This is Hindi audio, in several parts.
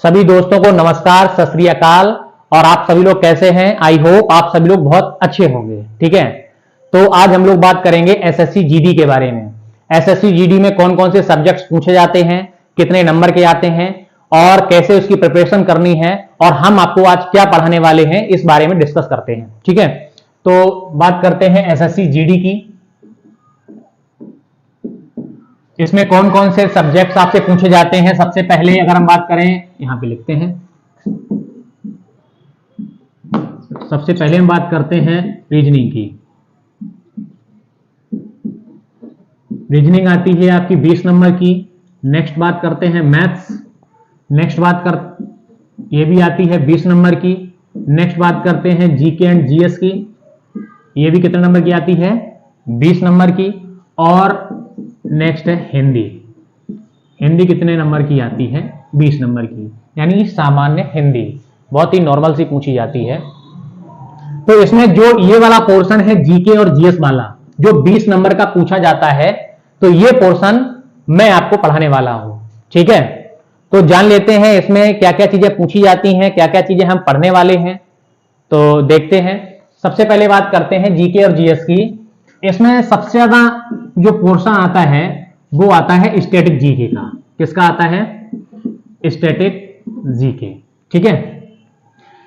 सभी दोस्तों को नमस्कार, सत श्री अकाल। और आप सभी लोग कैसे हैं? आई होप आप सभी लोग बहुत अच्छे होंगे। ठीक है, तो आज हम लोग बात करेंगे एसएससी जीडी के बारे में। एसएससी जीडी में कौन कौन से सब्जेक्ट्स पूछे जाते हैं, कितने नंबर के आते हैं और कैसे उसकी प्रिपरेशन करनी है, और हम आपको आज क्या पढ़ाने वाले हैं इस बारे में डिस्कस करते हैं। ठीक है, तो बात करते हैं एसएससी जीडी की। इसमें कौन कौन से सब्जेक्ट्स आपसे पूछे जाते हैं। सबसे पहले अगर हम बात करें, यहां पे लिखते हैं, सबसे पहले हम बात करते हैं रीजनिंग की। रीजनिंग आती है आपकी 20 नंबर की। नेक्स्ट बात करते हैं मैथ्स। नेक्स्ट बात कर ये भी आती है 20 नंबर की। नेक्स्ट बात करते हैं जीके एंड जीएस की। ये भी कितने नंबर की आती है? 20 नंबर की। और नेक्स्ट है हिंदी। हिंदी कितने नंबर की आती है? 20 नंबर की, यानी सामान्य हिंदी, बहुत ही नॉर्मल सी पूछी जाती है। तो इसमें जो ये वाला पोर्शन है जीके और जीएस वाला, जो 20 नंबर का पूछा जाता है, तो ये पोर्शन मैं आपको पढ़ाने वाला हूं। ठीक है, तो जान लेते हैं इसमें क्या क्या चीजें पूछी जाती हैं, क्या क्या चीजें हम पढ़ने वाले हैं। तो देखते हैं। सबसे पहले बात करते हैं जीके और जीएस की। इसमें सबसे ज्यादा जो पोर्शन आता है वो आता है स्टैटिक जीके का। किसका आता है? Static GK. ठीक है,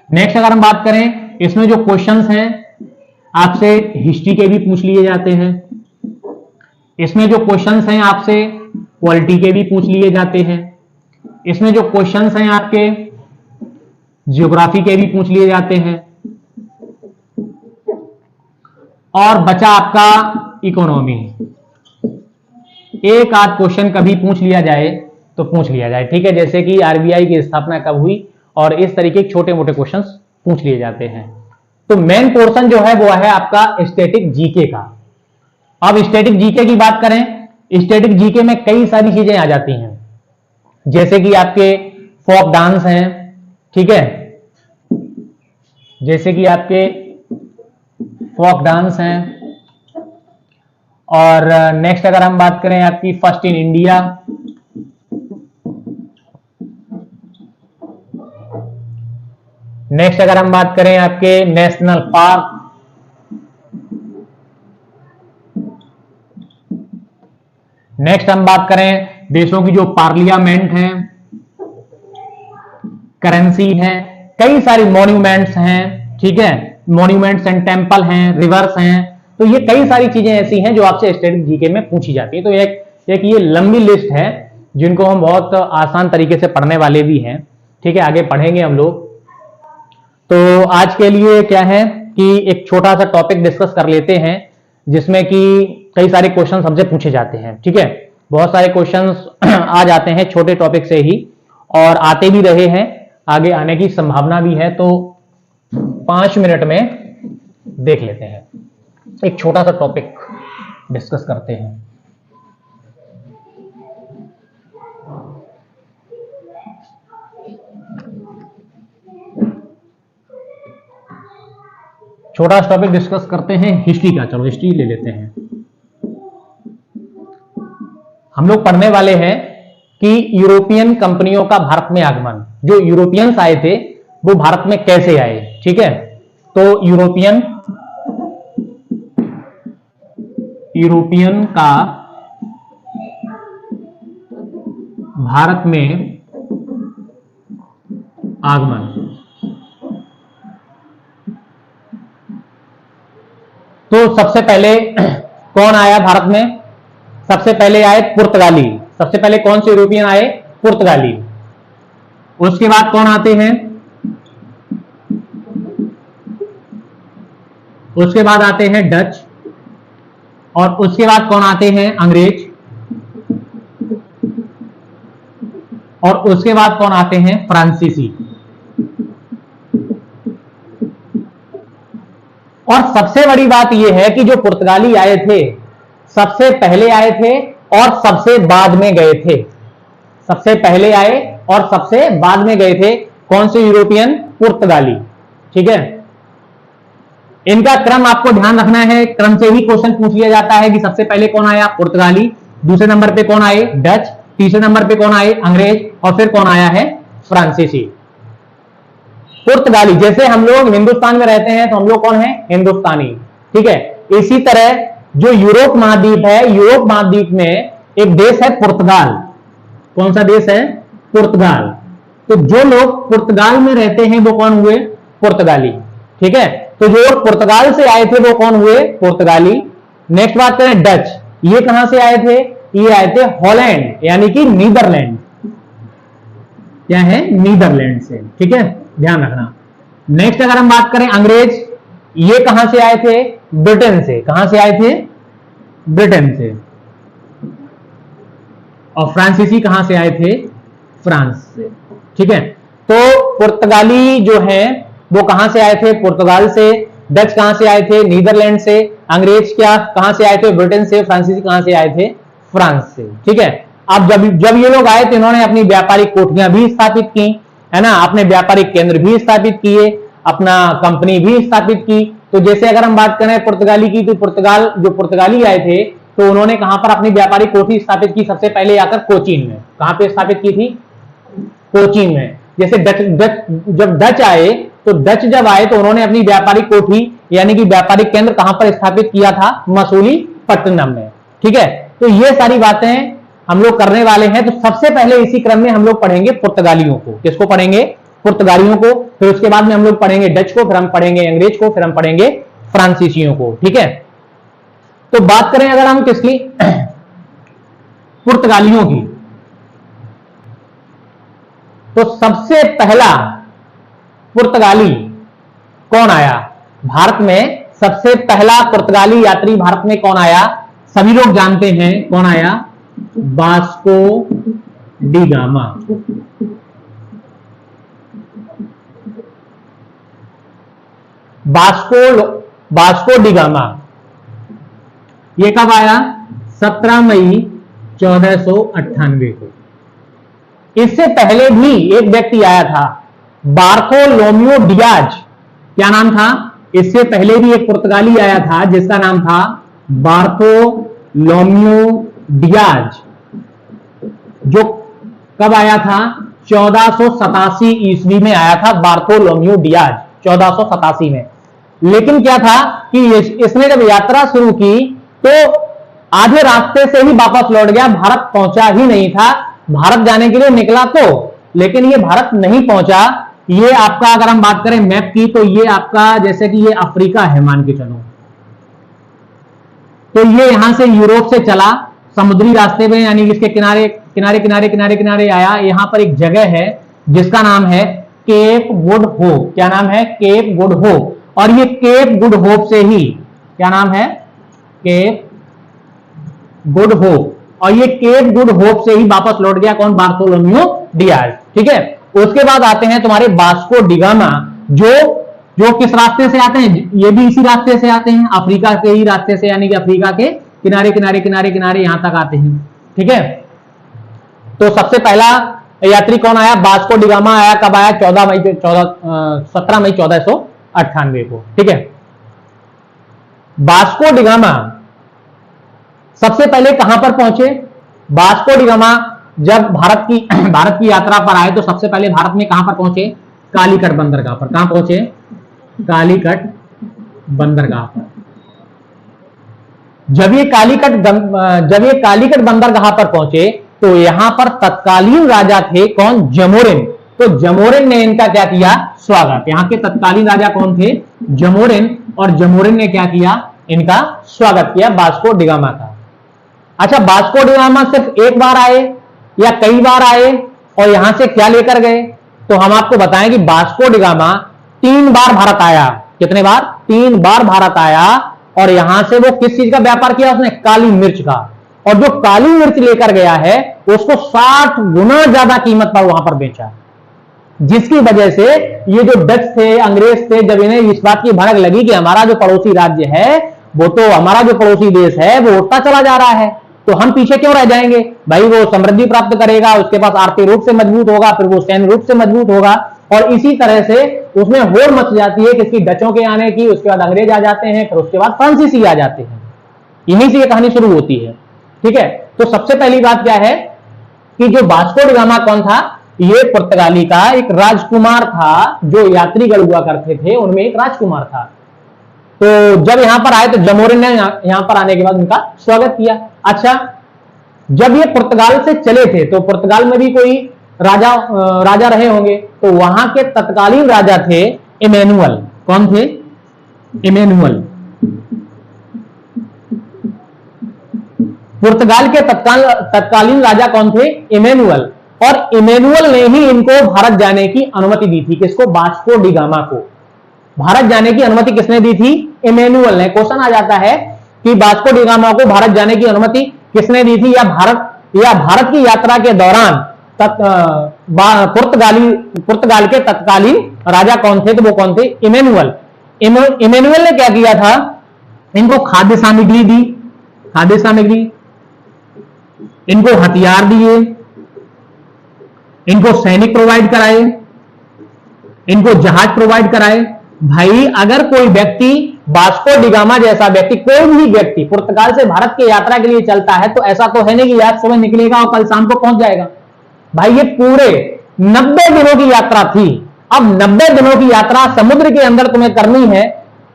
नेक्स्ट अगर हम बात करें, इसमें जो क्वेश्चंस हैं आपसे हिस्ट्री के भी पूछ लिए जाते हैं। इसमें जो क्वेश्चंस हैं आपसे पॉलिटी के भी पूछ लिए जाते हैं। इसमें जो क्वेश्चंस हैं आपके ज्योग्राफी के भी पूछ लिए जाते हैं। और बचा आपका इकोनॉमी। एक आध क्वेश्चन कभी पूछ लिया जाए तो पूछ लिया जाए। ठीक है, जैसे कि आरबीआई की स्थापना कब हुई, और इस तरीके के छोटे मोटे क्वेश्चंस पूछ लिए जाते हैं। तो मेन पोर्शन जो है वो है आपका स्टैटिक जीके का। अब स्टैटिक जीके की बात करें, स्टैटिक जीके में कई सारी चीजें आ जाती हैं, जैसे कि आपके फोक डांस हैं। ठीक है, जैसे कि आपके फोक डांस हैं। और नेक्स्ट अगर हम बात करें आपकी फर्स्ट इन इंडिया। नेक्स्ट अगर हम बात करें आपके नेशनल पार्क। नेक्स्ट हम बात करें देशों की जो पार्लियामेंट है, करेंसी है, कई सारी मॉन्यूमेंट्स हैं। ठीक है, मॉन्यूमेंट्स एंड टेम्पल हैं, रिवर्स हैं। तो ये कई सारी चीजें ऐसी हैं जो आपसे स्टैटिक जीके में पूछी जाती है। तो एक ये लंबी लिस्ट है जिनको हम बहुत आसान तरीके से पढ़ने वाले भी हैं। ठीक है, आगे पढ़ेंगे हम लोग। तो आज के लिए क्या है कि एक छोटा सा टॉपिक डिस्कस कर लेते हैं, जिसमें कि कई सारे क्वेश्चन हमसे पूछे जाते हैं। ठीक है, बहुत सारे क्वेश्चंस आ जाते हैं छोटे टॉपिक से ही, और आते भी रहे हैं, आगे आने की संभावना भी है। तो 5 मिनट में देख लेते हैं, एक छोटा सा टॉपिक डिस्कस करते हैं। छोटा सा टॉपिक डिस्कस करते हैं हिस्ट्री का। चलो हिस्ट्री ले लेते हैं। हम लोग पढ़ने वाले हैं कि यूरोपियन कंपनियों का भारत में आगमन, जो यूरोपियंस आए थे वो भारत में कैसे आए। ठीक है, तो यूरोपियन का भारत में आगमन। तो सबसे पहले कौन आया भारत में? सबसे पहले आए पुर्तगाली। सबसे पहले कौन से यूरोपियन आए? पुर्तगाली। उसके बाद कौन आते हैं? उसके बाद आते हैं डच। और उसके बाद कौन आते हैं? अंग्रेज। और उसके बाद कौन आते हैं? फ्रांसीसी। और सबसे बड़ी बात यह है कि जो पुर्तगाली आए थे, सबसे पहले आए थे और सबसे बाद में गए थे। सबसे पहले आए और सबसे बाद में गए थे। कौन से यूरोपियन? पुर्तगाली। ठीक है, इनका क्रम आपको ध्यान रखना है, क्रम से ही क्वेश्चन पूछ लिया जाता है कि सबसे पहले कौन आया? पुर्तगाली। दूसरे नंबर पे कौन आए? डच। तीसरे नंबर पे कौन आए? अंग्रेज। और फिर कौन आया है? फ्रांसीसी। पुर्तगाली, जैसे हम लोग हिंदुस्तान में रहते हैं तो हम लोग कौन है, हिंदुस्तानी, ठीक है। इसी तरह जो यूरोप महाद्वीप है, यूरोप महाद्वीप में एक देश है पुर्तगाल। कौन सा देश है, पुर्तगाल। तो जो लोग पुर्तगाल में रहते हैं वो कौन हुए, पुर्तगाली, ठीक है। तो जो लोग पुर्तगाल से आए थे वो कौन हुए, पुर्तगाली। नेक्स्ट बात करें डच, ये कहां से आए थे, ये आए थे हॉलैंड यानी कि नीदरलैंड, क्या है, नीदरलैंड से, ठीक है, ध्यान रखना। नेक्स्ट अगर हम बात करें अंग्रेज, ये कहां से आए थे, ब्रिटेन से। कहां से आए थे, ब्रिटेन से। और फ्रांसीसी कहां से आए थे, फ्रांस से, ठीक है। तो पुर्तगाली जो है वो कहां से आए थे, पुर्तगाल से। डच कहां से आए थे, नीदरलैंड से। अंग्रेज क्या कहां से आए थे, ब्रिटेन से। फ्रांसीसी कहां से आए थे, फ्रांस से, ठीक है। अब जब ये लोग आए थे इन्होंने अपनी व्यापारिक कोठियां भी स्थापित की, है ना, अपने व्यापारिक केंद्र भी स्थापित किए, अपना कंपनी भी स्थापित की। तो जैसे अगर हम बात करें पुर्तगाली की, तो पुर्तगाल जो पुर्तगाली आए थे तो उन्होंने कहां पर अपनी व्यापारिक कोठी स्थापित की, सबसे पहले आकर कोचीन में। कहां पे स्थापित की थी, कोचीन में। जैसे जब डच आए तो डच जब आए तो उन्होंने अपनी व्यापारिक कोठी यानी कि व्यापारिक केंद्र कहां पर स्थापित किया था, मसूलीपट्टनम में, ठीक है। तो ये सारी बातें हम लोग करने वाले हैं। तो सबसे पहले इसी क्रम में हम लोग पढ़ेंगे पुर्तगालियों को। किसको पढ़ेंगे, पुर्तगालियों को। फिर उसके बाद में हम लोग पढ़ेंगे डच को, फिर हम पढ़ेंगे अंग्रेज को, फिर हम पढ़ेंगे फ्रांसीसियों को, ठीक है। तो बात करें अगर हम किसकी, पुर्तगालियों की, तो सबसे पहला पुर्तगाली कौन आया भारत में, सबसे पहला पुर्तगाली यात्री भारत में कौन आया, सभी लोग जानते हैं कौन आया, Vasco D gamma. Vasco D gamma ये कब आया, 17 मई 1498 को। इससे पहले भी एक व्यक्ति आया था, बार्थोलोम्यू डियाज। क्या नाम था, इससे पहले भी एक पुर्तगाली आया था जिसका नाम था बार्थोलोम्यू डियाज, जो कब आया था, 1487 ईस्वी में आया था बार्थोलोम्यू डियाज, 1487 में। लेकिन क्या था कि इसने जब यात्रा शुरू की तो आधे रास्ते से ही वापस लौट गया, भारत पहुंचा ही नहीं था। भारत जाने के लिए निकला तो, लेकिन ये भारत नहीं पहुंचा। ये आपका अगर हम बात करें मैप की तो ये आपका जैसे कि ये अफ्रीका है मान के चलो, तो ये यहां से यूरोप से चला समुद्री रास्ते में, यानी कि इसके किनारे किनारे किनारे किनारे किनारे आया। यहां पर एक जगह है जिसका नाम है केप गुड होप। क्या नाम है, केप गुड होप। और ये केप गुड होप से ही, क्या नाम है, केप गुड होप, और ये केप गुड होप से ही वापस लौट गया कौन, बार्थोलोम्यू डियाज, ठीक है। उसके बाद आते हैं तुम्हारे वास्को डी गामा, जो किस रास्ते से आते हैं, ये भी इसी रास्ते से आते हैं, अफ्रीका के ही रास्ते से, यानी कि अफ्रीका के किनारे किनारे किनारे किनारे यहां तक आते हैं, ठीक है। तो सबसे पहला यात्री कौन आया, वास्को डी गामा आया। कब आया, 17 मई 1498 को, ठीक है। वास्को डी गामा सबसे पहले कहां पर पहुंचे, वास्को डी गामा जब भारत की यात्रा पर आए तो सबसे पहले भारत में कहां पर पहुंचे, कालीकट बंदरगाह पर। कहां पहुंचे, कालीकट बंदरगाह पर। जब ये कालीकट बंदरगाह पर पहुंचे तो यहां पर तत्कालीन राजा थे कौन, जमोरिन। तो जमोरिन ने इनका क्या किया, स्वागत। यहां के तत्कालीन राजा कौन थे, जमोरिन, और जमोरिन ने क्या किया, इनका स्वागत किया वास्को डी गामा का। अच्छा, वास्को डी गामा सिर्फ एक बार आए या कई बार आए और यहां से क्या लेकर गए, तो हम आपको बताएं कि वास्को डी गामा 3 बार भारत आया। कितने बार, 3 बार भारत आया। और यहां से वो किस चीज का व्यापार किया उसने, काली मिर्च का। और जो काली मिर्च लेकर गया है उसको 60 गुना ज्यादा कीमत पर वहां पर बेचा, जिसकी वजह से ये जो डच थे, अंग्रेज थे, जब इन्हें इस बात की भनक लगी कि हमारा जो पड़ोसी राज्य है वो तो, हमारा जो पड़ोसी देश है वो उठता चला जा रहा है, तो हम पीछे क्यों रह जाएंगे भाई। वो समृद्धि प्राप्त करेगा, उसके पास आर्थिक रूप से मजबूत होगा, फिर वो सैन्य रूप से मजबूत होगा, और इसी तरह से उसमें होड़ मच जाती है किसकी, डचों के आने की। उसके बाद अंग्रेज आ जाते हैं, फिर उसके बाद फ्रांसीसी आ जाते हैं। यहीं से ये कहानी शुरू होती है, ठीक है। तो सबसे पहली बात क्या है कि जो वास्को डी गामा कौन था, ये पुर्तगाली का एक राजकुमार था, जो यात्रीगण हुआ करते थे उनमें एक राजकुमार था। तो जब यहां पर आए तो जमोरिन ने यहां पर आने के बाद उनका स्वागत किया। अच्छा, जब ये पुर्तगाल से चले थे तो पुर्तगाल में भी कोई राजा रहे होंगे, तो वहां के तत्कालीन राजा थे इमैनुअल। कौन थे? इमैनुअल। पुर्तगाल के तत्कालीन राजा कौन थे? इमैनुअल। और इमैनुअल ने ही इनको भारत जाने की अनुमति दी थी। किसको? वास्को डी गामा को भारत जाने की अनुमति किसने दी थी? इमैनुअल ने। क्वेश्चन आ जाता है कि वास्को डी गामा को भारत जाने की अनुमति किसने दी थी, या भारत की यात्रा के दौरान पुर्तगाल के तत्कालीन राजा कौन थे? तो वो कौन थे? इमैनुअल। इमैनुअल ने क्या किया था? इनको खाद्य सामग्री दी, खाद्य सामग्री, इनको हथियार दिए, इनको सैनिक प्रोवाइड कराए, इनको जहाज प्रोवाइड कराए। भाई अगर कोई व्यक्ति, वास्को डी गामा जैसा व्यक्ति, कोई भी व्यक्ति पुर्तगाल से भारत की यात्रा के लिए चलता है तो ऐसा तो है नहीं कि आज सुबह निकलेगा और कल शाम को पहुंच जाएगा। भाई ये पूरे 90 दिनों की यात्रा थी। अब 90 दिनों की यात्रा समुद्र के अंदर तुम्हें करनी है,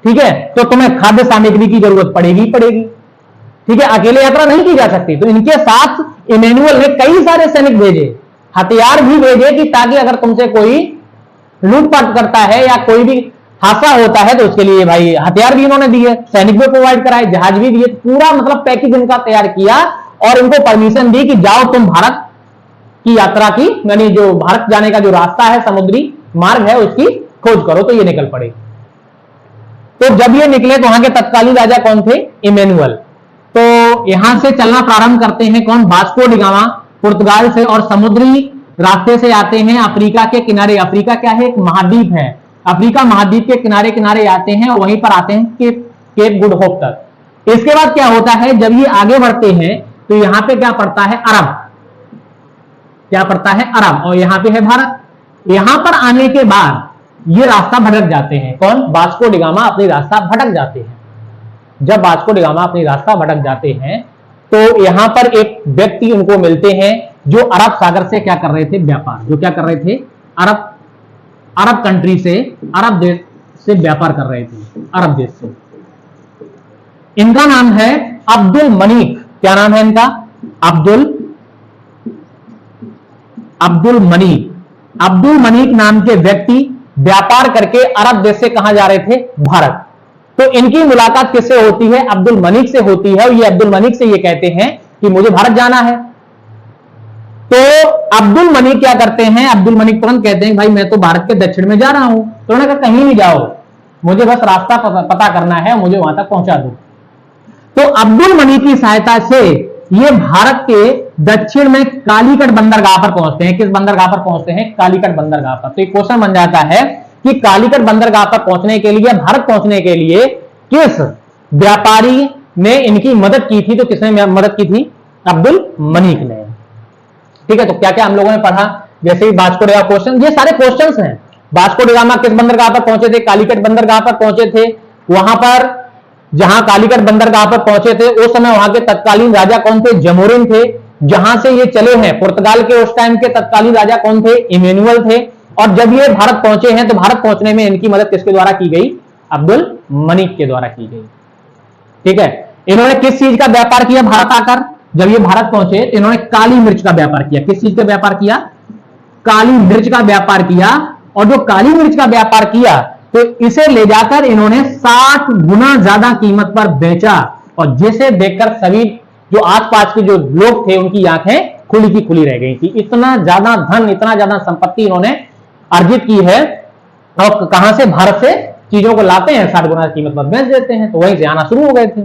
ठीक है, तो तुम्हें खाद्य सामग्री की जरूरत पड़ेगी पड़ेगी, ठीक है, अकेले यात्रा नहीं की जा सकती। तो इनके साथ इमैनुअल ने कई सारे सैनिक भेजे, हथियार भी भेजे, कि ताकि अगर तुमसे कोई लूटपाट करता है या कोई भी हादसा होता है तो उसके लिए भाई हथियार भी इन्होंने दिए, सैनिक भी प्रोवाइड कराए, जहाज भी दिए, पूरा मतलब पैकेज इनका तैयार किया और इनको परमिशन दी कि जाओ तुम भारत की यात्रा की, यानी जो भारत जाने का जो रास्ता है, समुद्री मार्ग है, उसकी खोज करो। तो ये निकल पड़े। तो जब ये निकले तो वहां के तत्कालीन राजा कौन थे? इमैनुअल। तो यहां से चलना प्रारंभ करते हैं कौन? वास्को डी गामा पुर्तगाल से, और समुद्री रास्ते से आते हैं अफ्रीका के किनारे। अफ्रीका क्या है? एक महाद्वीप है। अफ्रीका महाद्वीप के किनारे किनारे आते हैं और वहीं पर आते हैं केप गुड होप तक। इसके बाद क्या होता है? जब ये आगे बढ़ते हैं तो यहां पे क्या पड़ता है? अरब। क्या पड़ता है? अरब। और यहां पे है भारत। यहां पर आने के बाद ये रास्ता भटक जाते हैं। कौन? वास्को डी गामा अपनी रास्ता भटक जाते हैं। जब वास्को डी गामा अपनी रास्ता भटक जाते हैं तो यहां पर एक व्यक्ति उनको मिलते हैं जो अरब सागर से क्या कर रहे थे? व्यापार। जो क्या कर रहे थे? अरब कंट्री से, अरब देश से व्यापार कर रहे थे, अरब देश से। इनका नाम है अब्दुल मनीक। क्या नाम है इनका? अब्दुल मनीक। अब्दुल मनीक नाम के व्यक्ति व्यापार करके अरब देश से कहां जा रहे थे? भारत। तो इनकी मुलाकात किससे होती है? अब्दुल मनीक से होती है। और ये अब्दुल मनीक से ये कहते हैं कि मुझे भारत जाना है। तो अब्दुल मनीक क्या करते हैं? अब्दुल मनीक तुरंत कहते हैं भाई मैं तो भारत के दक्षिण में जा रहा हूं। तो उन्होंने कहा कहीं भी जाओ, मुझे बस रास्ता पता करना है, मुझे वहां तक पहुंचा दो। तो अब्दुल मनीक की सहायता से ये भारत के दक्षिण में कालीकट बंदरगाह पर पहुंचते हैं। किस बंदरगाह पर पहुंचते हैं? कालीकट बंदरगाह पर। तो एक क्वेश्चन बन जाता है कि कालीकट बंदरगाह पर पहुंचने के लिए, भारत पहुंचने के लिए किस व्यापारी ने इनकी मदद की थी? तो किसने मदद की थी? अब्दुल मनीक ने। ठीक है, तो क्या क्या हम लोगों ने पढ़ा? जैसे ही वास्को डी गामा क्वेश्चन, ये सारे क्वेश्चंस हैं। वास्को डी गामा किस बंदरगाह पर पहुंचे थे? कालीकट बंदरगाह पर पहुंचे थे। वहां पर जहां कालीकट बंदरगाह पर पहुंचे थे उस समय वहां के तत्कालीन राजा कौन थे? जमोरिन थे। जहां से ये चले हैं पुर्तगाल के, उस टाइम के तत्कालीन राजा कौन थे? इमैनुअल थे। और जब ये भारत पहुंचे हैं तो भारत पहुंचने में इनकी मदद किसके द्वारा की गई? अब्दुल मनीक के द्वारा की गई। ठीक है, इन्होंने किस चीज का व्यापार किया भारत आकर? जब ये भारत पहुंचे तो इन्होंने काली मिर्च का व्यापार किया। किस चीज का व्यापार किया? काली मिर्च का व्यापार किया। और जो काली मिर्च का व्यापार किया तो इसे ले जाकर इन्होंने 60 गुना ज्यादा कीमत पर बेचा। और जिसे देखकर सभी जो आसपास के जो लोग थे उनकी आंखें खुली की खुली रह गई थी। इतना ज्यादा धन, इतना ज्यादा संपत्ति इन्होंने अर्जित की है। और कहां से? भारत से चीजों को लाते हैं, 60 गुना कीमत पर बेच देते हैं। तो वहीं से आना शुरू हो गए थे।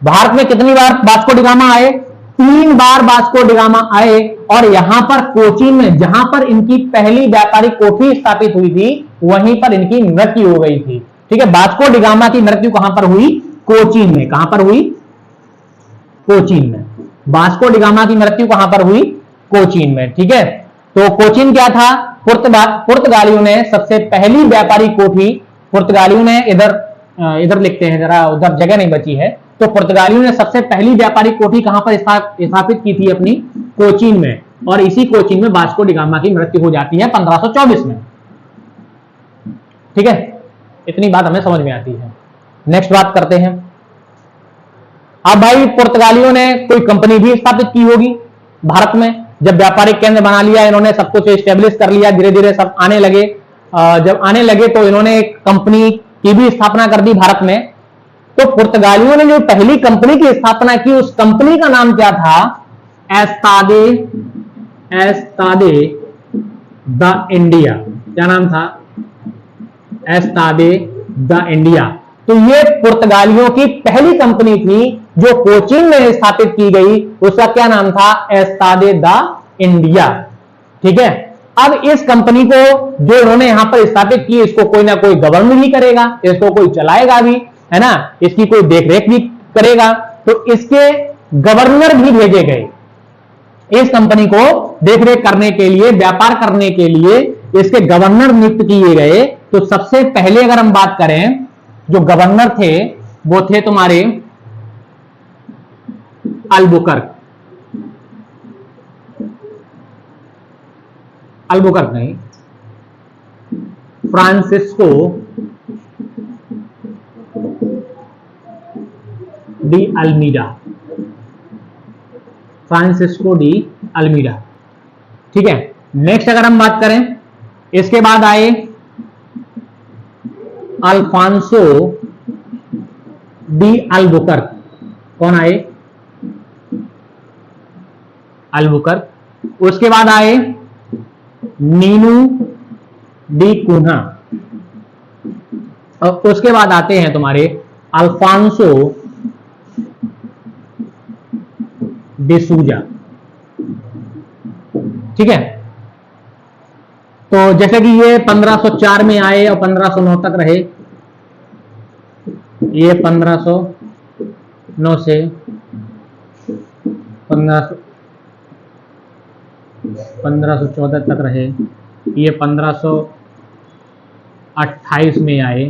भारत में कितनी बार वास्को डी गामा आए? 3 बार वास्को डी गामा आए। और यहां पर कोचीन में, जहां पर इनकी पहली व्यापारिक कोठी स्थापित हुई थी, वहीं पर इनकी मृत्यु हो गई थी। ठीक है, वास्को डी गामा की मृत्यु कहां पर हुई? कोचीन में। कहां पर हुई? कोचीन में। वास्को डी गामा की मृत्यु कहां पर हुई? कोचीन में। ठीक है, तो कोचीन क्या था? पुर्तगालियों ने सबसे पहली व्यापारिक कोठी, पुर्तगालियों ने इधर लिखते हैं जरा, उधर जगह नहीं बची है। तो पुर्तगालियों ने सबसे पहली व्यापारिक कोठी कहां पर स्थापित की थी? अपनी कोचीन में। और इसी कोचीन में वास्को डी गामा की मृत्यु हो जाती है 1524 में। ठीक है, इतनी बात हमें समझ में आती है। नेक्स्ट बात करते हैं। अब भाई पुर्तगालियों ने कोई कंपनी भी स्थापित की होगी भारत में। जब व्यापारिक केंद्र बना लिया इन्होंने, सब कुछ एस्टेब्लिश कर लिया, धीरे धीरे सब आने लगे। जब आने लगे तो इन्होंने एक कंपनी की भी स्थापना कर दी भारत में। तो पुर्तगालियों ने जो पहली कंपनी की स्थापना की, उस कंपनी का नाम क्या था? एस्तादे द इंडिया। क्या नाम था? एस्तादे द इंडिया। तो ये पुर्तगालियों की पहली कंपनी थी जो कोचीन में स्थापित की गई, उसका क्या नाम था? एस्तादे द इंडिया। ठीक है, अब इस कंपनी को जो इन्होंने यहां पर स्थापित की, इसको कोई ना कोई गवर्न भी करेगा, इसको कोई चलाएगा भी, है ना, इसकी कोई देखरेख भी करेगा। तो इसके गवर्नर भी भेजे गए इस कंपनी को देखरेख करने के लिए, व्यापार करने के लिए इसके गवर्नर नियुक्त किए गए। तो सबसे पहले अगर हम बात करें, जो गवर्नर थे वो थे तुम्हारे अल्बुकर्क नहीं, Francisco de Almeida. Francisco de Almeida. ठीक है, नेक्स्ट अगर हम बात करें, इसके बाद आए अल्फांसो डी अल्बुकर्क। कौन आए? अल्बुकर्क। उसके बाद आए नीनू डी कूना। और उसके बाद आते हैं तुम्हारे अल्फांसो डिसूजा। ठीक है, तो जैसे कि ये 1504 में आए और 1509 तक रहे। ये 1509 से 1514 तक रहे। ये 1528 में आए,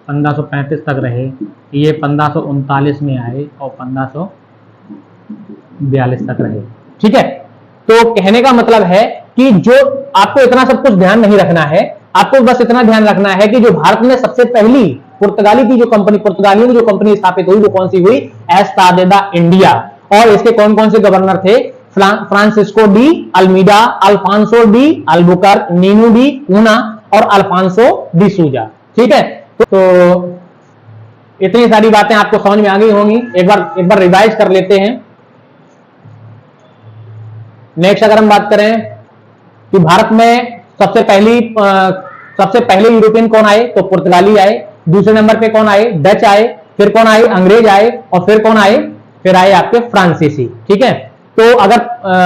1535 तक रहे। ये 1539 में आए और 1542 तक रहे। ठीक है, तो कहने का मतलब है कि जो आपको इतना सब कुछ ध्यान नहीं रखना है, आपको बस इतना ध्यान रखना है कि जो भारत में सबसे पहली पुर्तगाली की जो कंपनी, पुर्तगालियों की जो कंपनी स्थापित हुई, वो कौन सी हुई? Estado da India. और इसके कौन कौन से गवर्नर थे? Francisco de Almeida, Alfonso de Albuquerque, Nuno de Cunha और अल्फांसो डी सूजा। ठीक है, तो इतनी सारी बातें आपको समझ में आ गई होंगी। एक बार रिवाइज कर लेते हैं। नेक्स्ट अगर हम बात करें कि भारत में सबसे पहले यूरोपियन कौन आए, तो पुर्तगाली आए। दूसरे नंबर पे कौन आए? डच आए। फिर कौन आए? अंग्रेज आए। और फिर कौन आए? फिर आए आपके फ्रांसीसी। ठीक है, तो अगर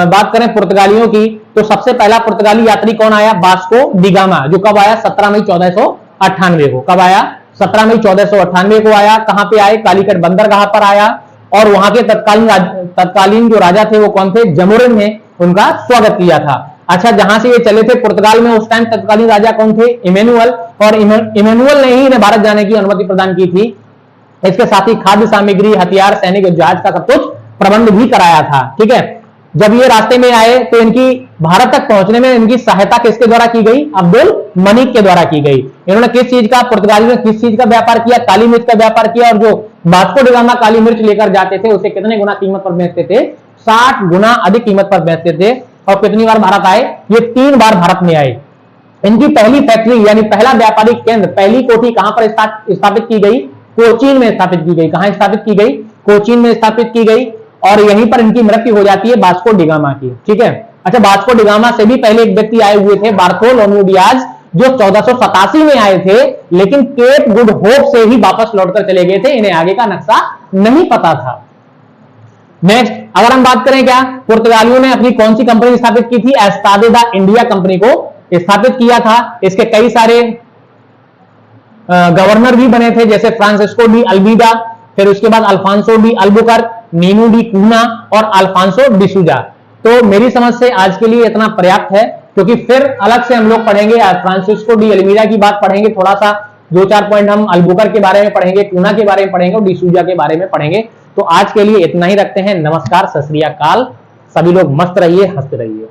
बात करें पुर्तगालियों की, तो सबसे पहला पुर्तगाली यात्री कौन आया? वास्को डी गामा, जो कब आया? 17 मई 1498 को। कब आया? 17 मई 1498 को आया। कहां पे आए? कालीकट बंदरगाह पर आया। और वहां के तत्कालीन जो राजा थे वो कौन थे? जमोरिन ने उनका स्वागत किया था। अच्छा, जहां से ये चले थे पुर्तगाल में, उस टाइम तत्कालीन राजा कौन थे? इमैनुअल। और इमैनुअल ने ही इन्हें भारत जाने की अनुमति प्रदान की थी। इसके साथ ही खाद्य सामग्री, हथियार, सैनिक जहाज का सब कुछ प्रबंध भी कराया था। ठीक है, जब ये रास्ते में आए तो इनकी भारत तक पहुंचने में इनकी सहायता किसके द्वारा की गई? अब्दुल मनिक के द्वारा की गई। इन्होंने किस चीज का, पुर्तगाली ने किस चीज का व्यापार किया? काली मिर्च का व्यापार किया। और जो वास्को डी गामा काली मिर्च लेकर जाते थे, उसे कितने गुना कीमत पर बेचते थे? 60 गुना अधिक कीमत पर बेचते थे। और कितनी बार भारत आए? ये 3 बार भारत में आए। इनकी पहली फैक्ट्री यानी पहला व्यापारिक केंद्र, पहली कोठी कहां पर स्थापित की गई? कोचीन में स्थापित की गई। कहां स्थापित की गई? कोचीन में स्थापित की गई। और यहीं पर इनकी मृत्यु हो जाती है वास्को डी गामा की। ठीक है, अच्छा, वास्को डी गामा से भी पहले एक व्यक्ति आए हुए थे, बार्थोलोम्यू डियाज, जो 1487 में आए थे, लेकिन केप गुड होप से ही वापस लौटकर चले गए थे। इन्हें आगे का नक्शा नहीं पता था। नेक्स्ट अगर हम बात करें, क्या पुर्तगालियों ने अपनी कौन सी कंपनी स्थापित की थी? एस्तादे द इंडिया कंपनी को स्थापित किया था। इसके कई सारे गवर्नर भी बने थे, जैसे फ्रांसिस्को डी अल्मीडा, फिर उसके बाद Alfonso de Albuquerque, Nuno de Cunha और अल्फांसो डिसूजा। तो मेरी समझ से आज के लिए इतना पर्याप्त है, क्योंकि फिर अलग से हम लोग पढ़ेंगे, फ्रांसिस्को डी अल्मीडा की बात पढ़ेंगे, थोड़ा सा 2-4 पॉइंट हम अल्बुकर्क के बारे में पढ़ेंगे, कूना के बारे में पढ़ेंगे और डिसूजा के बारे में पढ़ेंगे। तो आज के लिए इतना ही रखते हैं। नमस्कार, सत श्री अकाल। सभी लोग मस्त रहिए, हंसते रहिए।